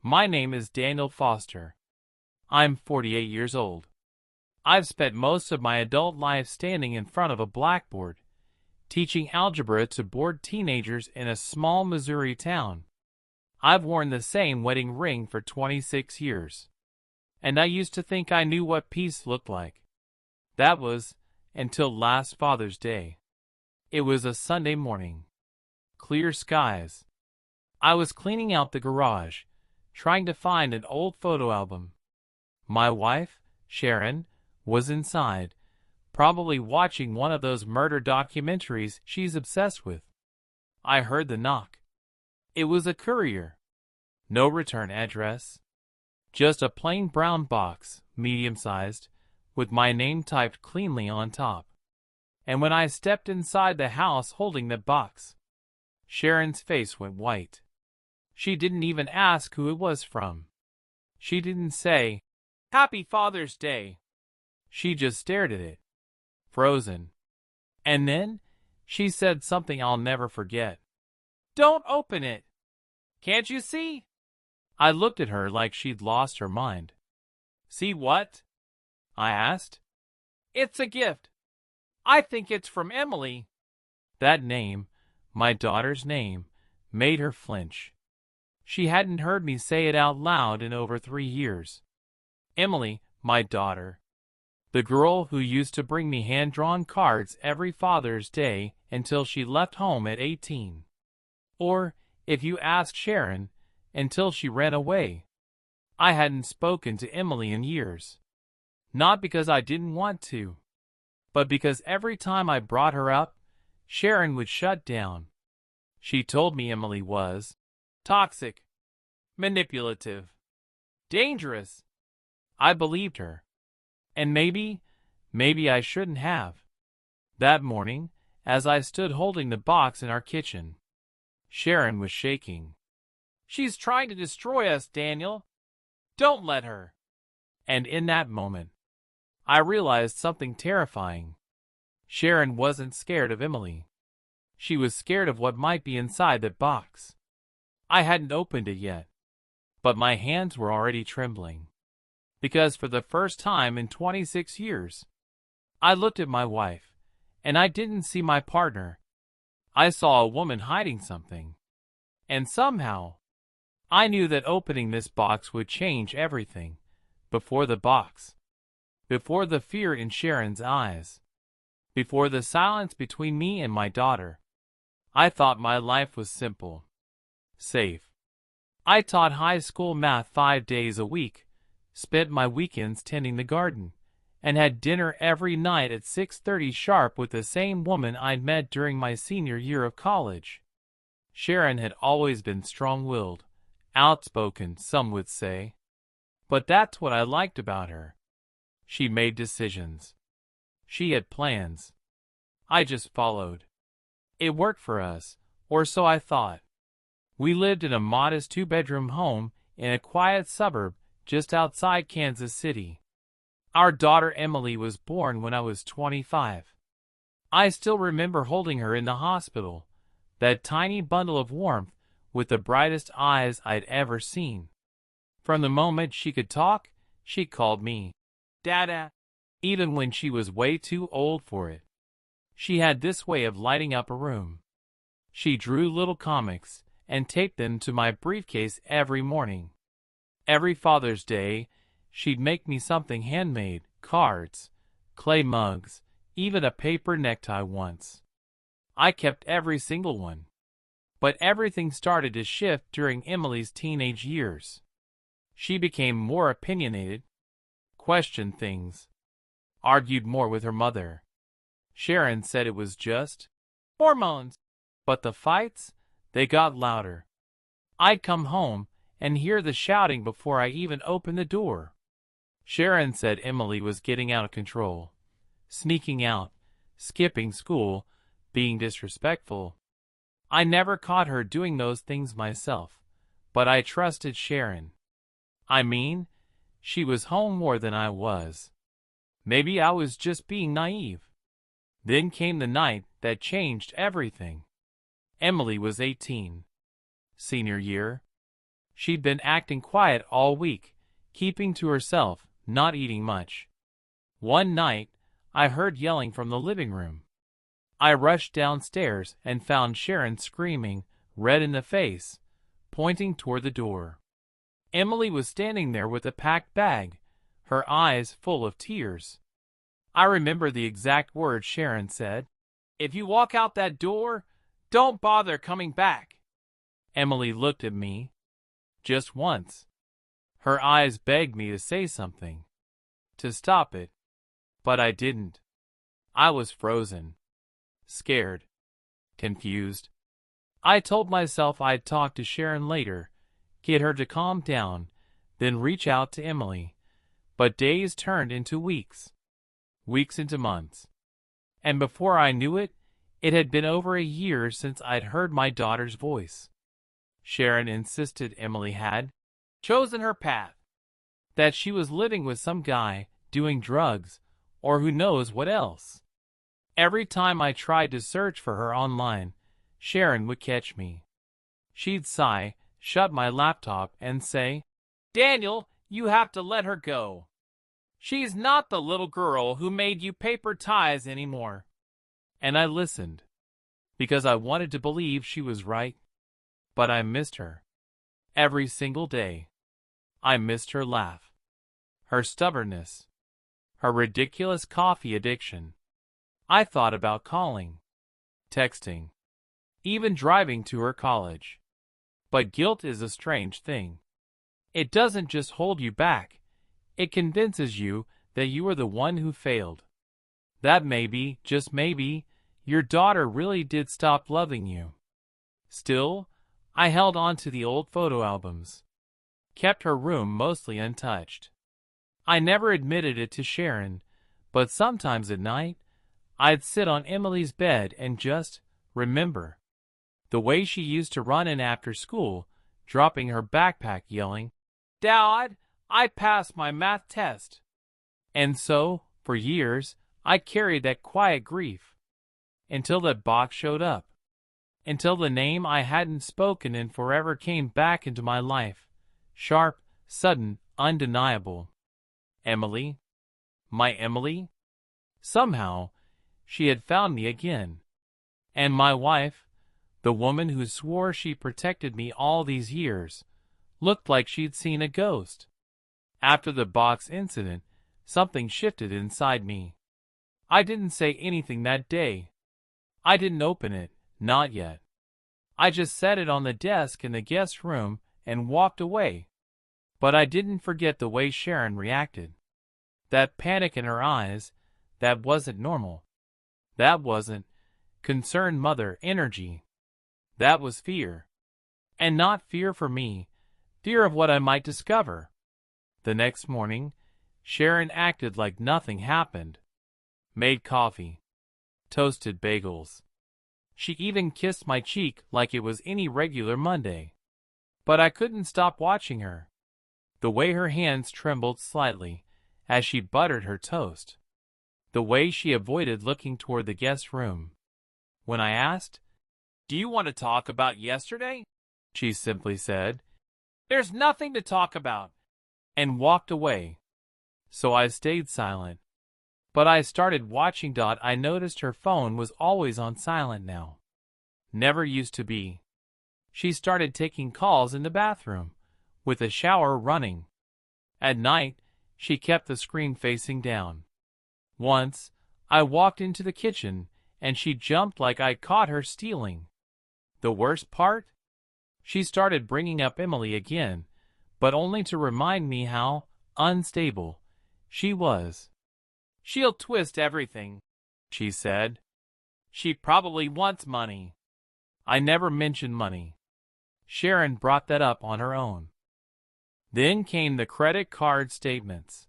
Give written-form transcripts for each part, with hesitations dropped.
My name is Daniel Foster. I'm 48 years old. I've spent most of my adult life standing in front of a blackboard, teaching algebra to bored teenagers in a small Missouri town. I've worn the same wedding ring for 26 years. And I used to think I knew what peace looked like. That was until last Father's Day. It was a Sunday morning. Clear skies. I was cleaning out the garage, trying to find an old photo album. My wife, Sharon, was inside, probably watching one of those murder documentaries she's obsessed with. I heard the knock. It was a courier. No return address. Just a plain brown box, medium-sized, with my name typed cleanly on top. And when I stepped inside the house holding the box, Sharon's face went white. She didn't even ask who it was from. She didn't say, "Happy Father's Day." She just stared at it, frozen. And then she said something I'll never forget. "Don't open it. Can't you see?" I looked at her like she'd lost her mind. "See what?" I asked. "It's a gift. I think it's from Emily." That name, my daughter's name, made her flinch. She hadn't heard me say it out loud in over 3 years. Emily, my daughter. The girl who used to bring me hand-drawn cards every Father's Day until she left home at 18. Or, if you asked Sharon, until she ran away. I hadn't spoken to Emily in years. Not because I didn't want to, but because every time I brought her up, Sharon would shut down. She told me Emily was toxic, manipulative, dangerous. I believed her. And maybe I shouldn't have. That morning, as I stood holding the box in our kitchen, Sharon was shaking. "She's trying to destroy us, Daniel. Don't let her." And in that moment, I realized something terrifying. Sharon wasn't scared of Emily. She was scared of what might be inside that box. I hadn't opened it yet, but my hands were already trembling. Because for the first time in 26 years, I looked at my wife, and I didn't see my partner. I saw a woman hiding something. And somehow, I knew that opening this box would change everything. Before the box. Before the fear in Sharon's eyes. Before the silence between me and my daughter. I thought my life was simple. Safe. I taught high school math 5 days a week, spent my weekends tending the garden, and had dinner every night at 6:30 sharp with the same woman I'd met during my senior year of college. Sharon had always been strong-willed, outspoken, some would say. But that's what I liked about her. She made decisions. She had plans. I just followed. It worked for us, or so I thought. We lived in a modest 2-bedroom home in a quiet suburb just outside Kansas City. Our daughter Emily was born when I was 25. I still remember holding her in the hospital, that tiny bundle of warmth with the brightest eyes I'd ever seen. From the moment she could talk, she called me Dada, even when she was way too old for it. She had this way of lighting up a room. She drew little comics and taped them to my briefcase every morning. Every Father's Day, she'd make me something handmade, cards, clay mugs, even a paper necktie once. I kept every single one. But everything started to shift during Emily's teenage years. She became more opinionated, questioned things, argued more with her mother. Sharon said it was just hormones. But the fights, they got louder. I'd come home and hear the shouting before I even opened the door. Sharon said Emily was getting out of control, sneaking out, skipping school, being disrespectful. I never caught her doing those things myself, but I trusted Sharon. I mean, she was home more than I was. Maybe I was just being naive. Then came the night that changed everything. Emily was 18. Senior year. She'd been acting quiet all week, keeping to herself, not eating much. One night, I heard yelling from the living room. I rushed downstairs and found Sharon screaming, red in the face, pointing toward the door. Emily was standing there with a packed bag, her eyes full of tears. I remember the exact words Sharon said. "If you walk out that door, don't bother coming back." Emily looked at me. Just once. Her eyes begged me to say something, to stop it. But I didn't. I was frozen. Scared. Confused. I told myself I'd talk to Sharon later, get her to calm down, then reach out to Emily. But days turned into weeks. Weeks into months. And before I knew it, it had been over a year since I'd heard my daughter's voice. Sharon insisted Emily had chosen her path, that she was living with some guy, doing drugs, or who knows what else. Every time I tried to search for her online, Sharon would catch me. She'd sigh, shut my laptop, and say, "Daniel, you have to let her go. She's not the little girl who made you paper ties anymore." And I listened, because I wanted to believe she was right. But I missed her. Every single day. I missed her laugh, her stubbornness, her ridiculous coffee addiction. I thought about calling, texting, even driving to her college. But guilt is a strange thing. It doesn't just hold you back, it convinces you that you are the one who failed. That maybe, just maybe, your daughter really did stop loving you. Still, I held on to the old photo albums, kept her room mostly untouched. I never admitted it to Sharon, but sometimes at night, I'd sit on Emily's bed and just remember the way she used to run in after school, dropping her backpack yelling, "Dad, I passed my math test." And so, for years, I carried that quiet grief. Until that box showed up. Until the name I hadn't spoken in forever came back into my life. Sharp, sudden, undeniable. Emily. My Emily? Somehow, she had found me again. And my wife, the woman who swore she protected me all these years, looked like she'd seen a ghost. After the box incident, something shifted inside me. I didn't say anything that day. I didn't open it, not yet. I just set it on the desk in the guest room and walked away. But I didn't forget the way Sharon reacted. That panic in her eyes, that wasn't normal. That wasn't concerned mother energy. That was fear. And not fear for me, fear of what I might discover. The next morning, Sharon acted like nothing happened. Made coffee. Toasted bagels. She even kissed my cheek like it was any regular Monday. But I couldn't stop watching her. The way her hands trembled slightly as she buttered her toast. The way she avoided looking toward the guest room. When I asked, "Do you want to talk about yesterday?" she simply said, "There's nothing to talk about," and walked away. So I stayed silent. But I started watching. I noticed her phone was always on silent now. Never used to be. She started taking calls in the bathroom, with the shower running. At night, she kept the screen facing down. Once, I walked into the kitchen, and she jumped like I'd caught her stealing. The worst part? She started bringing up Emily again, but only to remind me how unstable she was. "She'll twist everything," she said. "She probably wants money." I never mentioned money. Sharon brought that up on her own. Then came the credit card statements.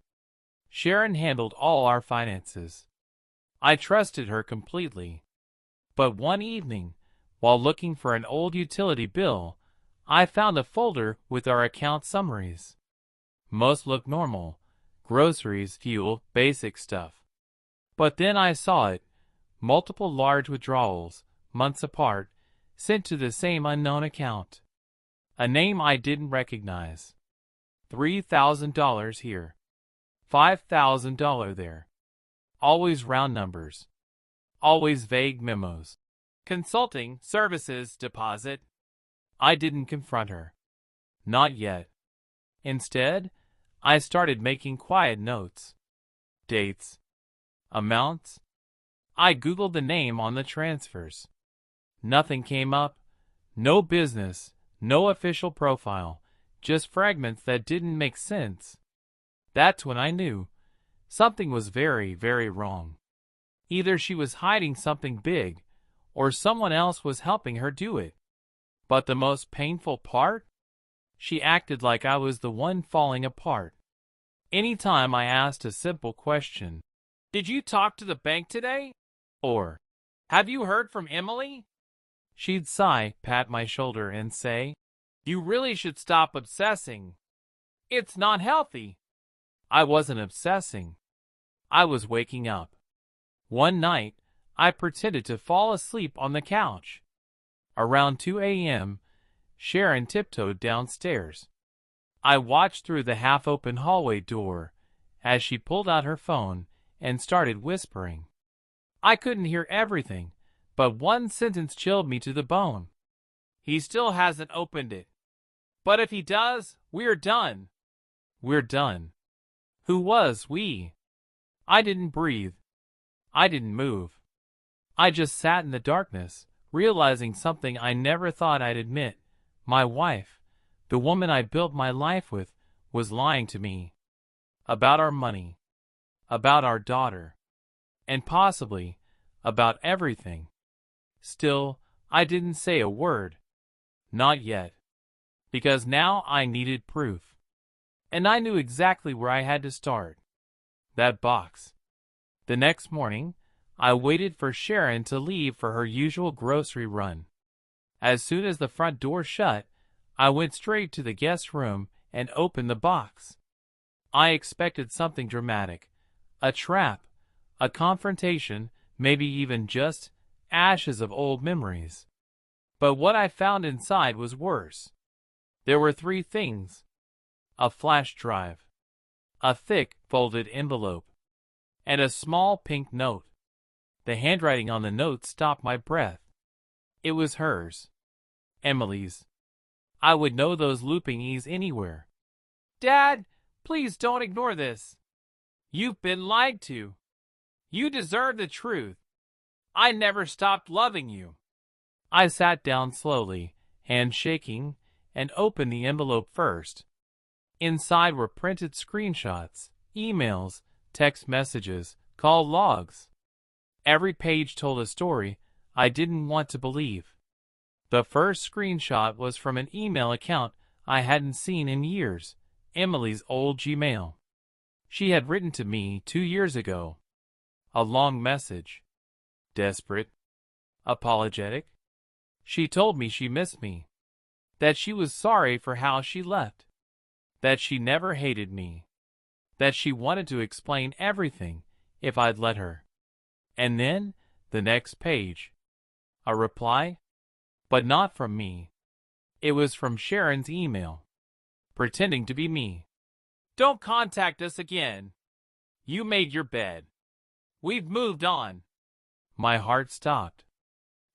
Sharon handled all our finances. I trusted her completely. But one evening, while looking for an old utility bill, I found a folder with our account summaries. Most looked normal. Groceries, fuel, basic stuff. But then I saw it, multiple large withdrawals, months apart, sent to the same unknown account. A name I didn't recognize. $3,000 here. $5,000 there. Always round numbers. Always vague memos. Consulting services deposit. I didn't confront her. Not yet. Instead, I started making quiet notes. Dates. Amounts. I Googled the name on the transfers. Nothing came up. No business. No official profile. Just fragments that didn't make sense. That's when I knew something was very, very wrong. Either she was hiding something big, or someone else was helping her do it. But the most painful part? She acted like I was the one falling apart. Anytime I asked a simple question, "Did you talk to the bank today?" Or, "Have you heard from Emily?" she'd sigh, pat my shoulder, and say, "You really should stop obsessing. It's not healthy." I wasn't obsessing. I was waking up. One night, I pretended to fall asleep on the couch. Around 2 a.m., Sharon tiptoed downstairs. I watched through the half-open hallway door as she pulled out her phone and started whispering. I couldn't hear everything, but one sentence chilled me to the bone. "He still hasn't opened it. But if he does, we're done." We're done. Who was we? I didn't breathe. I didn't move. I just sat in the darkness, realizing something I never thought I'd admit. My wife, the woman I built my life with, was lying to me. About our money. About our daughter. And possibly about everything. Still, I didn't say a word. Not yet. Because now I needed proof. And I knew exactly where I had to start. That box. The next morning, I waited for Sharon to leave for her usual grocery run. As soon as the front door shut, I went straight to the guest room and opened the box. I expected something dramatic. A trap. A confrontation, maybe even just ashes of old memories. But what I found inside was worse. There were 3 things. A flash drive. A thick, folded envelope. And a small pink note. The handwriting on the note stopped my breath. It was hers. Emily's. I would know those looping E's anywhere. "Dad, please don't ignore this. You've been lied to. You deserve the truth. I never stopped loving you." I sat down slowly, hands shaking, and opened the envelope first. Inside were printed screenshots, emails, text messages, call logs. Every page told a story I didn't want to believe. The first screenshot was from an email account I hadn't seen in years, Emily's old Gmail. She had written to me 2 years ago. A long message. Desperate. Apologetic. She told me she missed me. That she was sorry for how she left. That she never hated me. That she wanted to explain everything if I'd let her. And then, the next page. A reply? But not from me. It was from Sharon's email. Pretending to be me. "Don't contact us again. You made your bed. We've moved on." My heart stopped.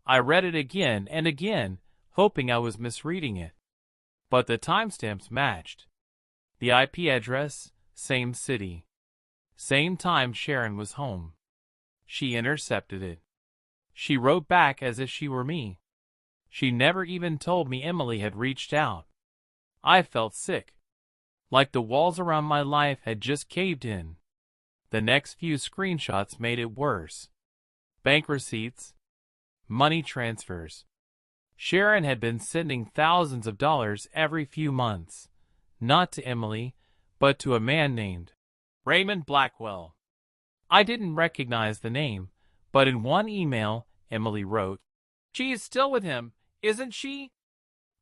I read it again and again, hoping I was misreading it. But the timestamps matched. The IP address, same city. Same time Sharon was home. She intercepted it. She wrote back as if she were me. She never even told me Emily had reached out. I felt sick. Like the walls around my life had just caved in. The next few screenshots made it worse. Bank receipts. Money transfers. Sharon had been sending thousands of dollars every few months. Not to Emily, but to a man named Raymond Blackwell. I didn't recognize the name, but in one email, Emily wrote, "She's still with him, isn't she?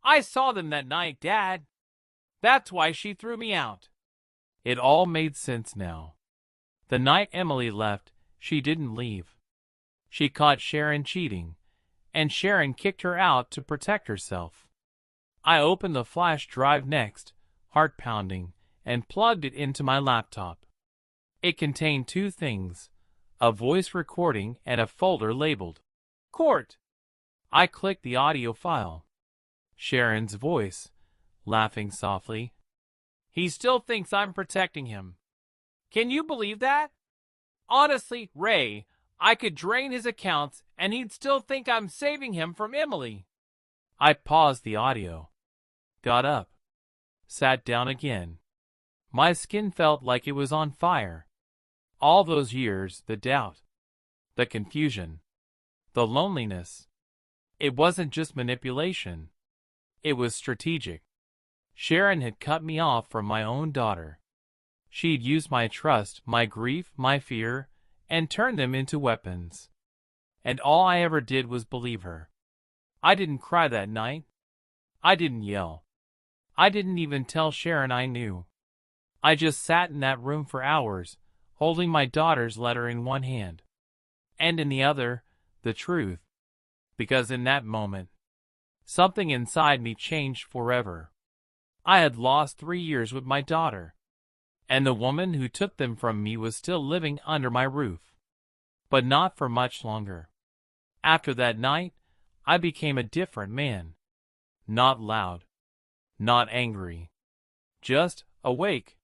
I saw them that night, Dad. That's why she threw me out." It all made sense now. The night Emily left, she didn't leave. She caught Sharon cheating, and Sharon kicked her out to protect herself. I opened the flash drive next, heart pounding, and plugged it into my laptop. It contained two things: a voice recording and a folder labeled Court. I clicked the audio file. Sharon's voice, laughing softly. He still thinks I'm protecting him. Can you believe that? Honestly, Ray, I could drain his accounts and he'd still think I'm saving him from Emily. I paused the audio, got up, sat down again. My skin felt like it was on fire. All those years, the doubt, the confusion, the loneliness. It wasn't just manipulation. It was strategic. Sharon had cut me off from my own daughter. She'd used my trust, my grief, my fear, and turned them into weapons. And all I ever did was believe her. I didn't cry that night. I didn't yell. I didn't even tell Sharon I knew. I just sat in that room for hours, holding my daughter's letter in one hand, and in the other, the truth. Because in that moment, something inside me changed forever. I had lost 3 years with my daughter, and the woman who took them from me was still living under my roof. But not for much longer. After that night, I became a different man. Not loud, not angry, just awake.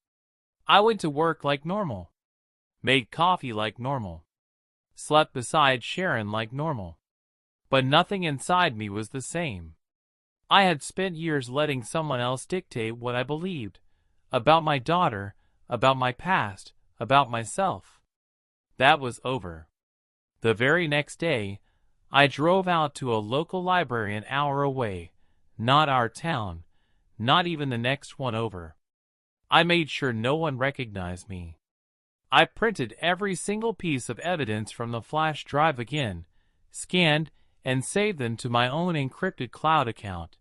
I went to work like normal, made coffee like normal, slept beside Sharon like normal. But nothing inside me was the same. I had spent years letting someone else dictate what I believed about my daughter, about my past, about myself. That was over. The very next day, I drove out to a local library an hour away, not our town, not even the next one over. I made sure no one recognized me. I printed every single piece of evidence from the flash drive again, scanned and saved them to my own encrypted cloud account,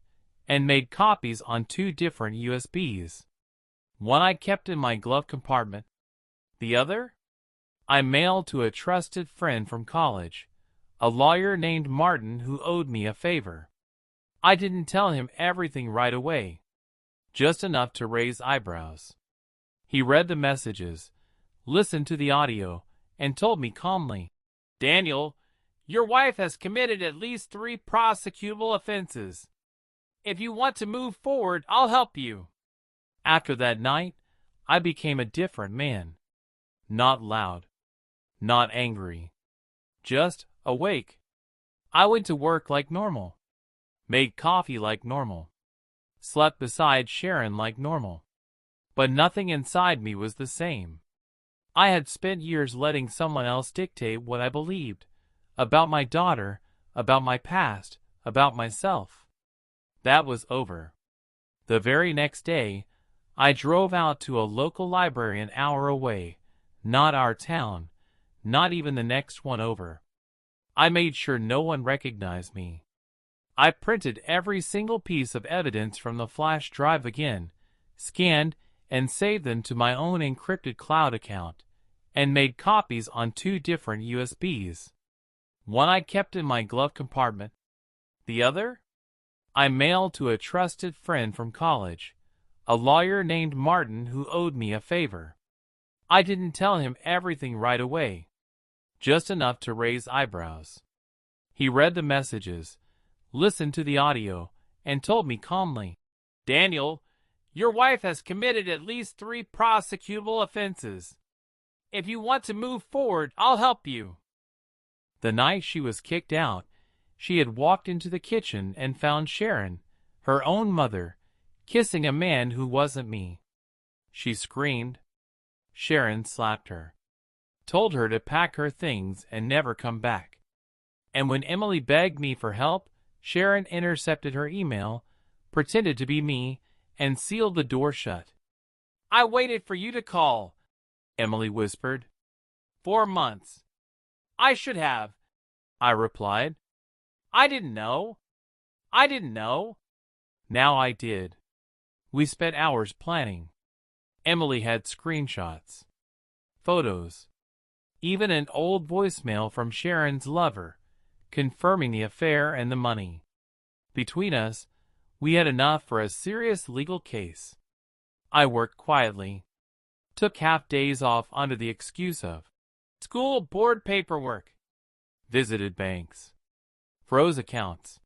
and made copies on 2 different USBs. One I kept in my glove compartment. The other, I mailed to a trusted friend from college, a lawyer named Martin who owed me a favor. I didn't tell him everything right away, just enough to raise eyebrows. He read the messages, listened to the audio, and told me calmly, "Daniel, your wife has committed at least 3 prosecutable offenses. If you want to move forward, I'll help you." After that night, I became a different man. Not loud, not angry, just awake. I went to work like normal, made coffee like normal, slept beside Sharon like normal. But nothing inside me was the same. I had spent years letting someone else dictate what I believed about my daughter, about my past, about myself. That was over. The very next day, I drove out to a local library an hour away, not our town, not even the next one over. I made sure no one recognized me. I printed every single piece of evidence from the flash drive again, scanned and saved them to my own encrypted cloud account, and made copies on 2 different USBs. One I kept in my glove compartment. The other, I mailed to a trusted friend from college, a lawyer named Martin who owed me a favor. I didn't tell him everything right away, just enough to raise eyebrows. He read the messages, listened to the audio, and told me calmly, "Daniel, your wife has committed at least 3 prosecutable offenses. If you want to move forward, I'll help you." The night she was kicked out, she had walked into the kitchen and found Sharon, her own mother, kissing a man who wasn't me. She screamed. Sharon slapped her, told her to pack her things and never come back. And when Emily begged me for help, Sharon intercepted her email, pretended to be me, and sealed the door shut. "I waited for you to call," Emily whispered. 4 months. "I should have," I replied. "I didn't know. I didn't know." Now I did. We spent hours planning. Emily had screenshots, photos, even an old voicemail from Sharon's lover, confirming the affair and the money. Between us, We had enough for a serious legal case. I worked quietly, took half days off under the excuse of school board paperwork, visited banks, froze accounts,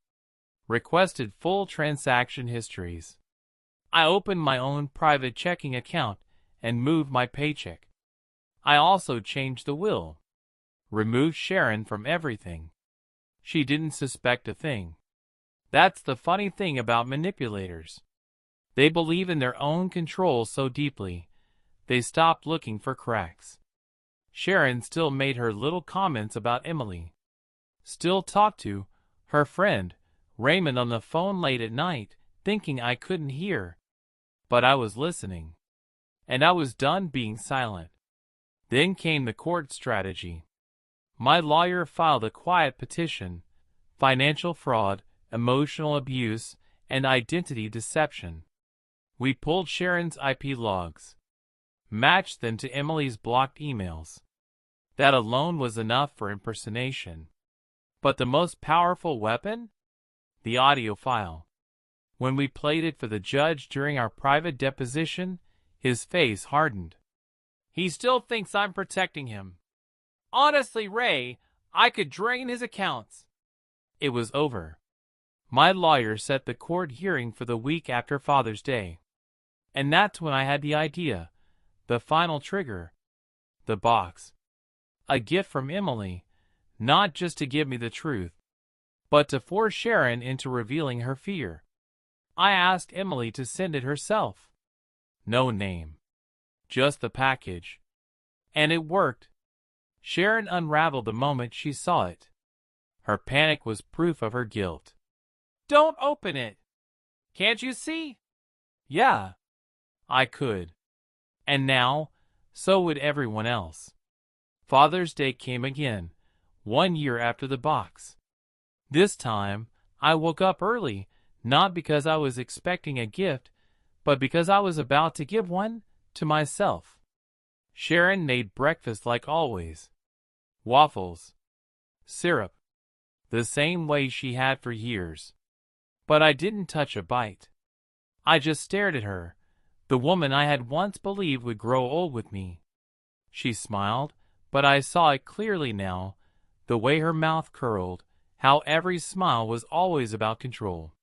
requested full transaction histories. I opened my own private checking account and moved my paycheck. I also changed the will, removed Sharon from everything. She didn't suspect a thing. That's the funny thing about manipulators. They believe in their own control so deeply, they stopped looking for cracks. Sharon still made her little comments about Emily. Still talked to her friend, Raymond, on the phone late at night, thinking I couldn't hear. But I was listening. And I was done being silent. Then came the court strategy. My lawyer filed a quiet petition: financial fraud, emotional abuse, and identity deception. We pulled Sharon's IP logs, matched them to Emily's blocked emails. That alone was enough for impersonation. But the most powerful weapon? The audio file. When we played it for the judge during our private deposition, his face hardened. He still thinks I'm protecting him. Honestly, Ray, I could drain his accounts. It was over. My lawyer set the court hearing for the week after Father's Day. And that's when I had the idea, the final trigger. The box. A gift from Emily, not just to give me the truth, but to force Sharon into revealing her fear. I asked Emily to send it herself. No name. Just the package. And it worked. Sharon unraveled the moment she saw it. Her panic was proof of her guilt. Don't open it. Can't you see? Yeah. I could. And now, so would everyone else. Father's Day came again, 1 year after the box. This time, I woke up early, not because I was expecting a gift, but because I was about to give one to myself. Sharon made breakfast like always. Waffles. Syrup. The same way she had for years. But I didn't touch a bite. I just stared at her, the woman I had once believed would grow old with me. She smiled, but I saw it clearly now, the way her mouth curled, how every smile was always about control.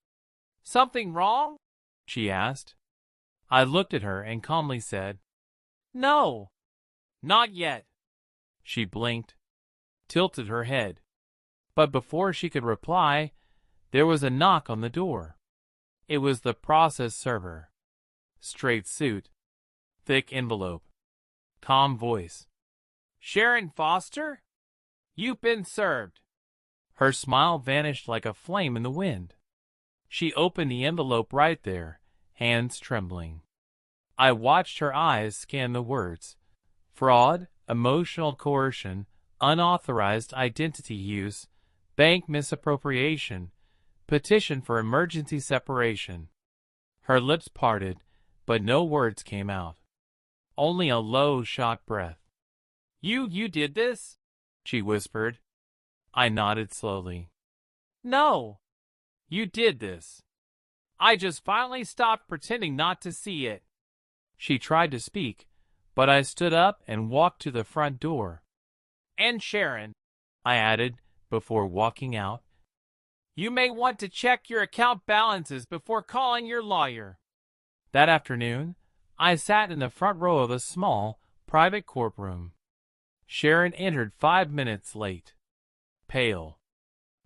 Something wrong? She asked. I looked at her and calmly said, No, not yet. She blinked, tilted her head. But before she could reply, there was a knock on the door. It was the process server. Straight suit, thick envelope, calm voice. Sharon Foster? You've been served. Her smile vanished like a flame in the wind. She opened the envelope right there, hands trembling. I watched her eyes scan the words: fraud, emotional coercion, unauthorized identity use, bank misappropriation, petition for emergency separation. Her lips parted, but no words came out. Only a low, shocked breath. You did this? She whispered. I nodded slowly. No, you did this. I just finally stopped pretending not to see it. She tried to speak, but I stood up and walked to the front door. And Sharon, I added before walking out, you may want to check your account balances before calling your lawyer. That afternoon, I sat in the front row of a small, private courtroom. Sharon entered 5 minutes late. Pale.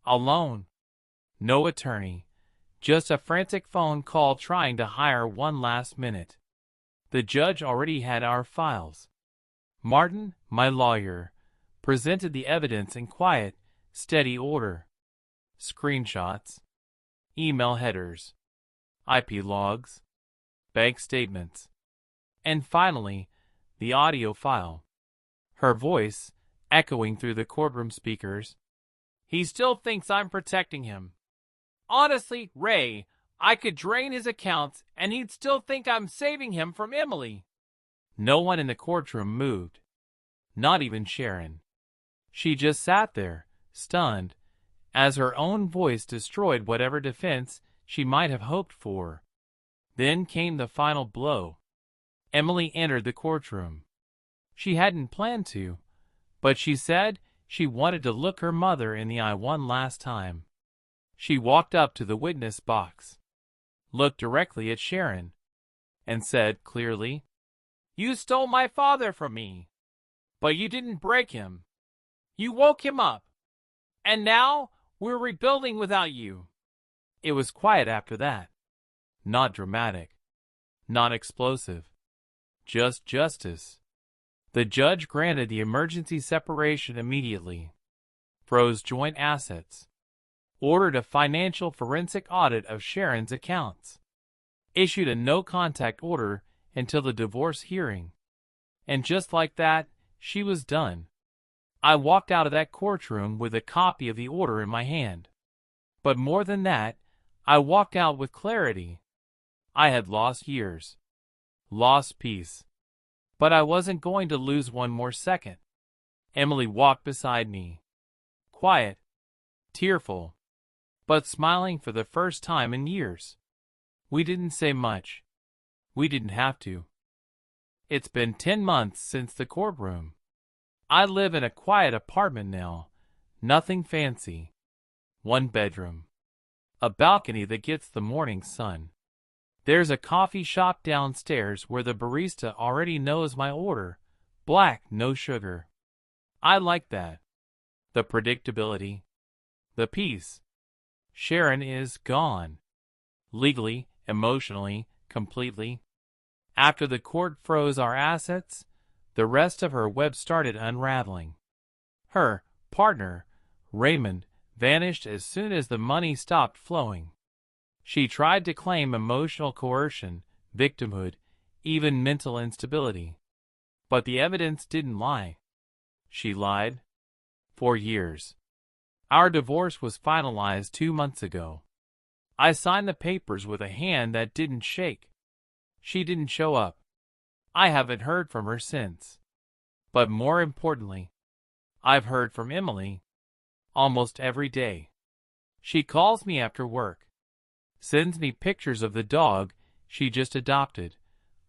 Alone. No attorney. Just a frantic phone call trying to hire one last minute. The judge already had our files. Martin, my lawyer, presented the evidence in quiet, steady order. Screenshots. Email headers. IP logs. Bank statements. And finally, the audio file. Her voice, echoing through the courtroom speakers. He still thinks I'm protecting him. Honestly, Ray, I could drain his accounts and he'd still think I'm saving him from Emily. No one in the courtroom moved. Not even Sharon. She just sat there, stunned, as her own voice destroyed whatever defense she might have hoped for. Then came the final blow. Emily entered the courtroom. She hadn't planned to, but she said she wanted to look her mother in the eye one last time. She walked up to the witness box, looked directly at Sharon, and said clearly, "You stole my father from me, but you didn't break him. You woke him up, and now we're rebuilding without you." It was quiet after that. Not dramatic, not explosive, just justice. The judge granted the emergency separation immediately, froze joint assets, ordered a financial forensic audit of Sharon's accounts, issued a no-contact order until the divorce hearing. And just like that, she was done. I walked out of that courtroom with a copy of the order in my hand. But more than that, I walked out with clarity. I had lost years, lost peace, but I wasn't going to lose one more second. Emily walked beside me, quiet, tearful, but smiling for the first time in years. We didn't say much. We didn't have to. It's been 10 months since the courtroom. I live in a quiet apartment now, nothing fancy. One bedroom, a balcony that gets the morning sun. There's a coffee shop downstairs where the barista already knows my order, black, no sugar. I like that. The predictability, the peace. Sharon is gone. Legally, emotionally, completely. After the court froze our assets, the rest of her web started unraveling. Her partner, Raymond, vanished as soon as the money stopped flowing. She tried to claim emotional coercion, victimhood, even mental instability. But the evidence didn't lie. She lied. For years. Our divorce was finalized 2 months ago. I signed the papers with a hand that didn't shake. She didn't show up. I haven't heard from her since. But more importantly, I've heard from Emily almost every day. She calls me after work, sends me pictures of the dog she just adopted,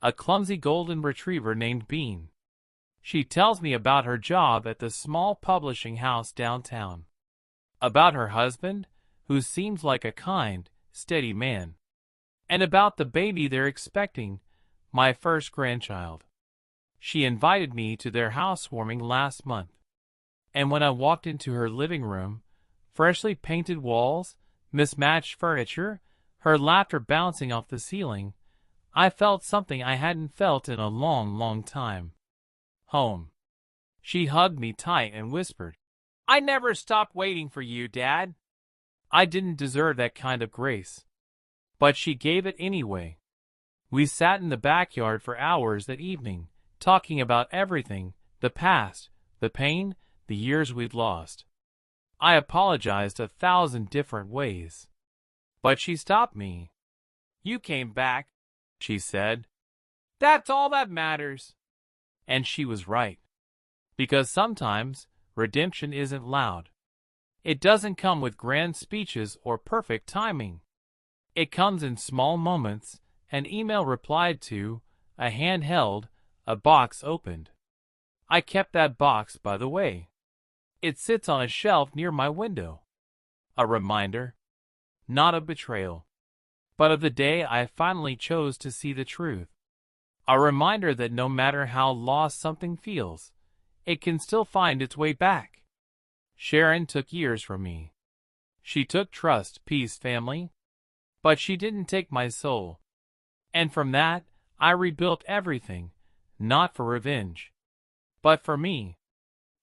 a clumsy golden retriever named Bean. She tells me about her job at the small publishing house downtown, about her husband, who seems like a kind, steady man, and about the baby they're expecting, my first grandchild. She invited me to their housewarming last month, and when I walked into her living room, freshly painted walls, mismatched furniture, her laughter bouncing off the ceiling, I felt something I hadn't felt in a long, long time. Home. She hugged me tight and whispered, "I never stopped waiting for you, Dad." I didn't deserve that kind of grace, but she gave it anyway. We sat in the backyard for hours that evening, talking about everything, the past, the pain, the years we'd lost. I apologized 1,000 different ways, but she stopped me. "You came back," she said. "That's all that matters." And she was right. Because sometimes redemption isn't loud. It doesn't come with grand speeches or perfect timing. It comes in small moments, an email replied to, a hand held, a box opened. I kept that box, by the way. It sits on a shelf near my window. A reminder, not of betrayal, but of the day I finally chose to see the truth. A reminder that no matter how lost something feels, it can still find its way back. Sharon took years from me. She took trust, peace, family. But she didn't take my soul. And from that, I rebuilt everything, not for revenge, but for me.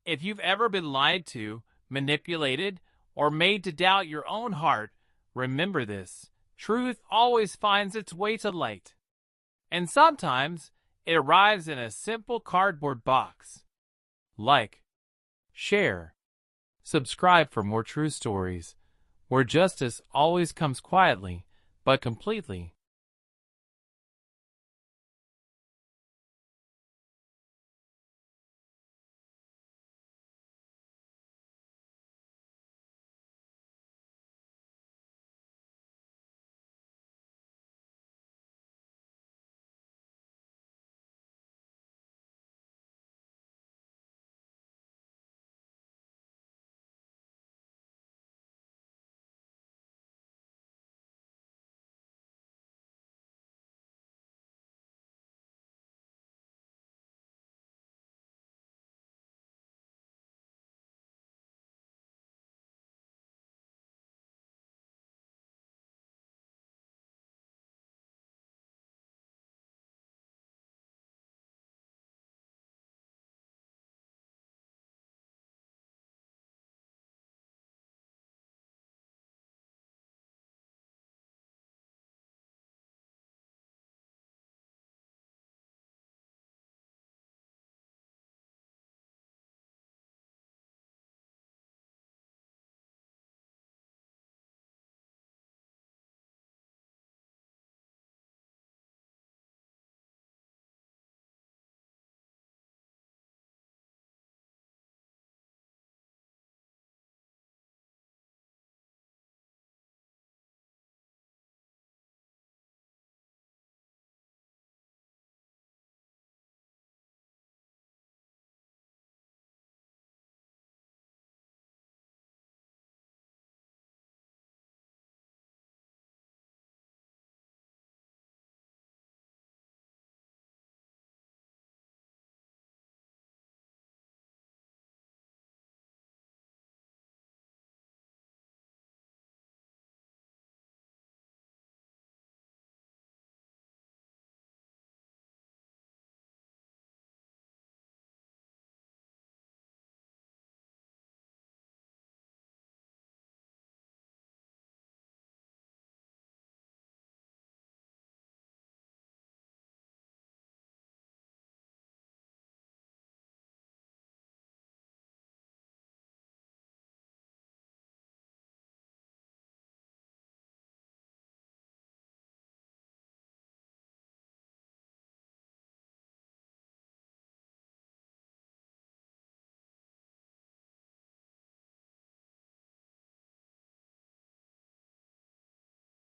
If you've ever been lied to, manipulated, or made to doubt your own heart, remember this: truth always finds its way to light. And sometimes it arrives in a simple cardboard box. Like, share, subscribe for more true stories, where justice always comes quietly, but completely.